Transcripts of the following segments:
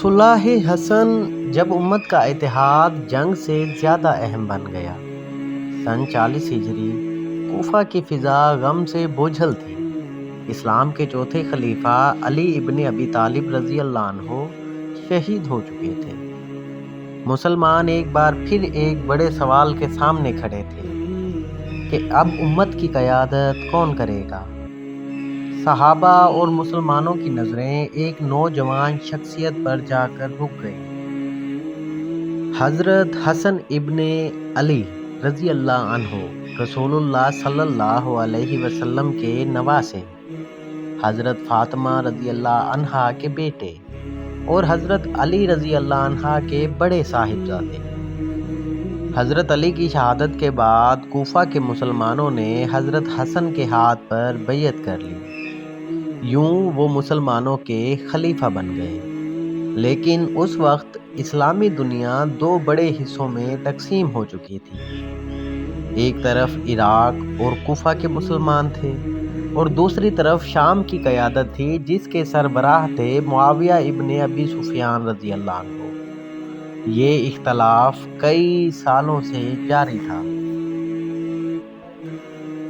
صلح حسن جب امت کا اتحاد جنگ سے زیادہ اہم بن گیا۔ سن 40 ہجری کوفہ کی فضا غم سے بوجھل تھی۔ اسلام کے چوتھے خلیفہ علی ابن ابی طالب رضی اللہ عنہ شہید ہو چکے تھے۔ مسلمان ایک بار پھر ایک بڑے سوال کے سامنے کھڑے تھے کہ اب امت کی قیادت کون کرے گا؟ صحابہ اور مسلمانوں کی نظریں ایک نوجوان شخصیت پر جا کر رک گئیں۔ حضرت حسن ابن علی رضی اللہ عنہ رسول اللہ صلی اللہ علیہ وسلم کے نواسے، حضرت فاطمہ رضی اللہ عنہا کے بیٹے اور حضرت علی رضی اللہ عنہا کے بڑے صاحبزادے۔ حضرت علی کی شہادت کے بعد کوفہ کے مسلمانوں نے حضرت حسن کے ہاتھ پر بیعت کر لی۔ یوں وہ مسلمانوں کے خلیفہ بن گئے۔ لیکن اس وقت اسلامی دنیا دو بڑے حصوں میں تقسیم ہو چکی تھی۔ ایک طرف عراق اور کوفہ کے مسلمان تھے اور دوسری طرف شام کی قیادت تھی جس کے سربراہ تھے معاویہ ابن ابی سفیان رضی اللہ عنہ۔ یہ اختلاف کئی سالوں سے جاری تھا۔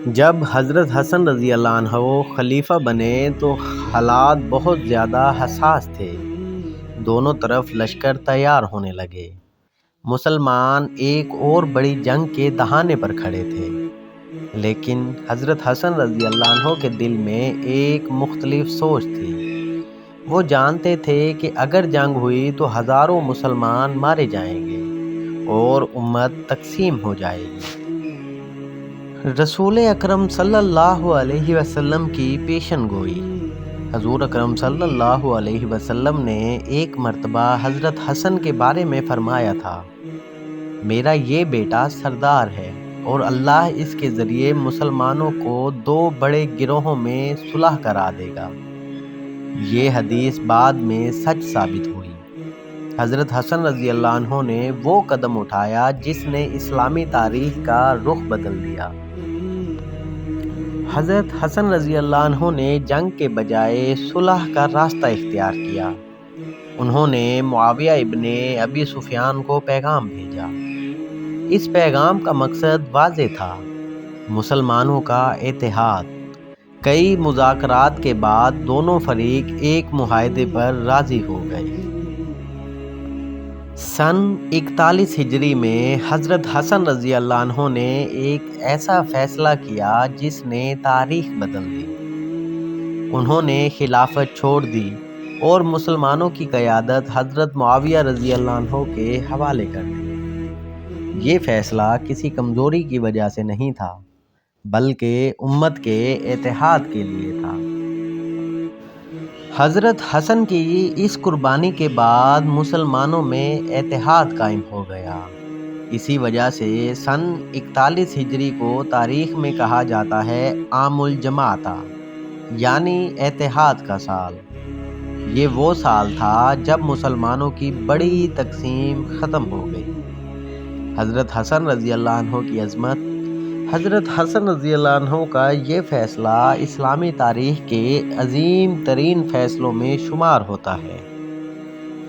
جب حضرت حسن رضی اللہ عنہ خلیفہ بنے تو حالات بہت زیادہ حساس تھے۔ دونوں طرف لشکر تیار ہونے لگے۔ مسلمان ایک اور بڑی جنگ کے دہانے پر کھڑے تھے۔ لیکن حضرت حسن رضی اللہ عنہ کے دل میں ایک مختلف سوچ تھی۔ وہ جانتے تھے کہ اگر جنگ ہوئی تو ہزاروں مسلمان مارے جائیں گے اور امت تقسیم ہو جائے گی۔ رسول اکرم صلی اللہ علیہ وسلم کی پیشن گوئی۔ حضور اکرم صلی اللہ علیہ وسلم نے ایک مرتبہ حضرت حسن کے بارے میں فرمایا تھا، میرا یہ بیٹا سردار ہے اور اللہ اس کے ذریعے مسلمانوں کو دو بڑے گروہوں میں صلح کرا دے گا۔ یہ حدیث بعد میں سچ ثابت ہوئی۔ حضرت حسن رضی اللہ عنہ نے وہ قدم اٹھایا جس نے اسلامی تاریخ کا رخ بدل دیا۔ حضرت حسن رضی اللہ عنہ نے جنگ کے بجائے صلح کا راستہ اختیار کیا۔ انہوں نے معاویہ ابن ابی سفیان کو پیغام بھیجا۔ اس پیغام کا مقصد واضح تھا، مسلمانوں کا اتحاد۔ کئی مذاکرات کے بعد دونوں فریق ایک معاہدے پر راضی ہو گئے۔ سن 41 ہجری میں حضرت حسن رضی اللہ عنہ نے ایک ایسا فیصلہ کیا جس نے تاریخ بدل دی۔ انہوں نے خلافت چھوڑ دی اور مسلمانوں کی قیادت حضرت معاویہ رضی اللہ عنہ کے حوالے کر دی۔ یہ فیصلہ کسی کمزوری کی وجہ سے نہیں تھا بلکہ امت کے اتحاد کے لیے تھا۔ حضرت حسن کی اس قربانی کے بعد مسلمانوں میں اتحاد قائم ہو گیا۔ اسی وجہ سے سن 41 ہجری کو تاریخ میں کہا جاتا ہے عام الجماعتہ، یعنی اتحاد کا سال۔ یہ وہ سال تھا جب مسلمانوں کی بڑی تقسیم ختم ہو گئی۔ حضرت حسن رضی اللہ عنہ کی عظمت۔ حضرت حسن رضی اللہ عنہ کا یہ فیصلہ اسلامی تاریخ کے عظیم ترین فیصلوں میں شمار ہوتا ہے۔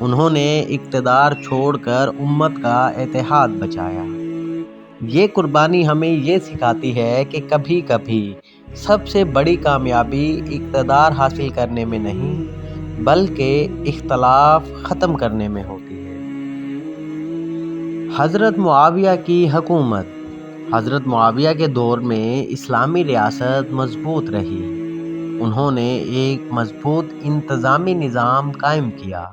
انہوں نے اقتدار چھوڑ کر امت کا اتحاد بچایا۔ یہ قربانی ہمیں یہ سکھاتی ہے کہ کبھی کبھی سب سے بڑی کامیابی اقتدار حاصل کرنے میں نہیں بلکہ اختلاف ختم کرنے میں ہوتی ہے۔ حضرت معاویہ کی حکومت۔ حضرت معاویہ کے دور میں اسلامی ریاست مضبوط رہی۔ انہوں نے ایک مضبوط انتظامی نظام قائم کیا،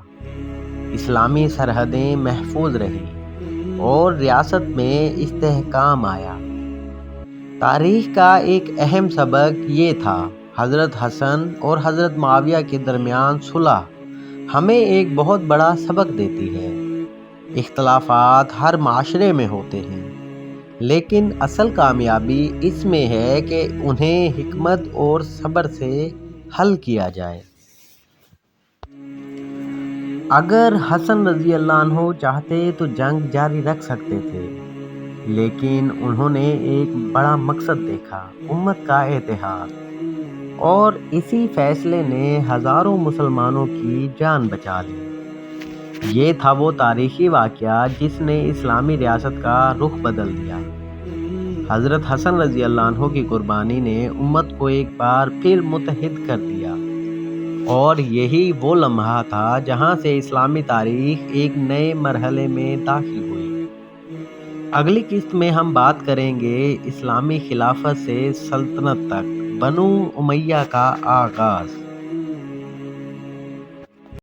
اسلامی سرحدیں محفوظ رہیں اور ریاست میں استحکام آیا۔ تاریخ کا ایک اہم سبق یہ تھا، حضرت حسن اور حضرت معاویہ کے درمیان صلح ہمیں ایک بہت بڑا سبق دیتی ہے۔ اختلافات ہر معاشرے میں ہوتے ہیں، لیکن اصل کامیابی اس میں ہے کہ انہیں حکمت اور صبر سے حل کیا جائے۔ اگر حسن رضی اللہ عنہ چاہتے تو جنگ جاری رکھ سکتے تھے، لیکن انہوں نے ایک بڑا مقصد دیکھا، امت کا اتحاد، اور اسی فیصلے نے ہزاروں مسلمانوں کی جان بچا لی۔ یہ تھا وہ تاریخی واقعہ جس نے اسلامی ریاست کا رخ بدل دیا۔ حضرت حسن رضی اللہ عنہ کی قربانی نے امت کو ایک بار پھر متحد کر دیا، اور یہی وہ لمحہ تھا جہاں سے اسلامی تاریخ ایک نئے مرحلے میں داخل ہوئی۔ اگلی قسط میں ہم بات کریں گے اسلامی خلافت سے سلطنت تک بنو امیہ کا آغاز۔